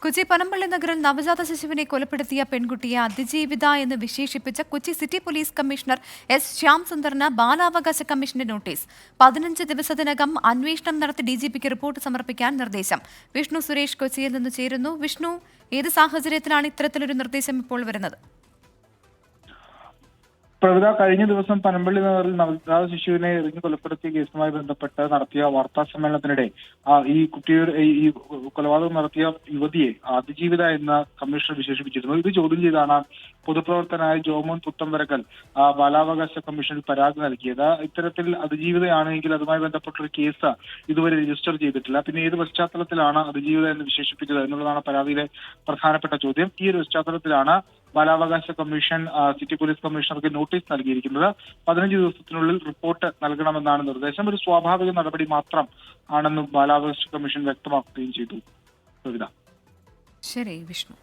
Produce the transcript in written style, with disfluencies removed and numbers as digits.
കൊച്ചി പനമ്പള്ളി നഗറിൽ നവജാത ശിശുവിനെ കൊലപ്പെടുത്തിയ പെൺകുട്ടിയെ അതിജീവിത എന്ന് വിശേഷിപ്പിച്ച Kochi city police commissioner S Shyam സുന്ദറിന് ബാലാവകാശ കമ്മീഷന്റെ നോട്ടീസ്. 15 ദിവസത്തിനകം അന്വേഷണം നടത്തി ഡിജിപിക്ക് റിപ്പോർട്ട് സമർപ്പിക്കാൻ നിർദ്ദേശം. വിഷ്ണു സുരേഷ് കൊച്ചിയിൽ നിന്ന് ചേരുന്നു. വിഷ്ണു, ഏത് സാഹചര്യത്തിലാണ് ഇത്തരത്തിലൊരു നിർദ്ദേശം ഇപ്പോൾ വരുന്നത്? പ്രവിത, കഴിഞ്ഞ ദിവസം പനമ്പള്ളി നഗറിൽ നവജാത ശിശുവിനെ എറിഞ്ഞു കൊലപ്പെടുത്തിയ കേസുമായി ബന്ധപ്പെട്ട് നടത്തിയ വാർത്താ സമ്മേളനത്തിനിടെ ഈ കുട്ടിയുടെ ഈ കൊലപാതകം നടത്തിയ യുവതിയെ അതിജീവിത എന്ന കമ്മീഷണർ വിശേഷിപ്പിച്ചിരുന്നു. ഇത് ചോദ്യം ചെയ്താണ് പൊതുപ്രവർത്തകനായ ജോമോൻ പുത്തംവരക്കൽ ബാലാവകാശ കമ്മീഷനിൽ പരാതി നൽകിയത്. ഇത്തരത്തിൽ അതിജീവിതയാണെങ്കിൽ അതുമായി ബന്ധപ്പെട്ടൊരു കേസ് ഇതുവരെ രജിസ്റ്റർ ചെയ്തിട്ടില്ല. പിന്നെ ഏത് പശ്ചാത്തലത്തിലാണ് അതിജീവിത എന്ന് വിശേഷിപ്പിച്ചത് എന്നുള്ളതാണ് പരാതിയിലെ പ്രധാനപ്പെട്ട ചോദ്യം. ഈ ഒരു പശ്ചാത്തലത്തിലാണ് ബാലാവകാശ കമ്മീഷൻ സിറ്റി പോലീസ് കമ്മീഷണർക്ക് നോട്ടീസ് നൽകിയിരിക്കുന്നത്. 15 ദിവസത്തിനുള്ളിൽ റിപ്പോർട്ട് നൽകണമെന്നാണ് നിർദ്ദേശം. ഒരു സ്വാഭാവിക നടപടി മാത്രം ആണെന്നും ബാലാവകാശ കമ്മീഷൻ വ്യക്തമാക്കുകയും ചെയ്തു. ശരി വിഷ്ണു.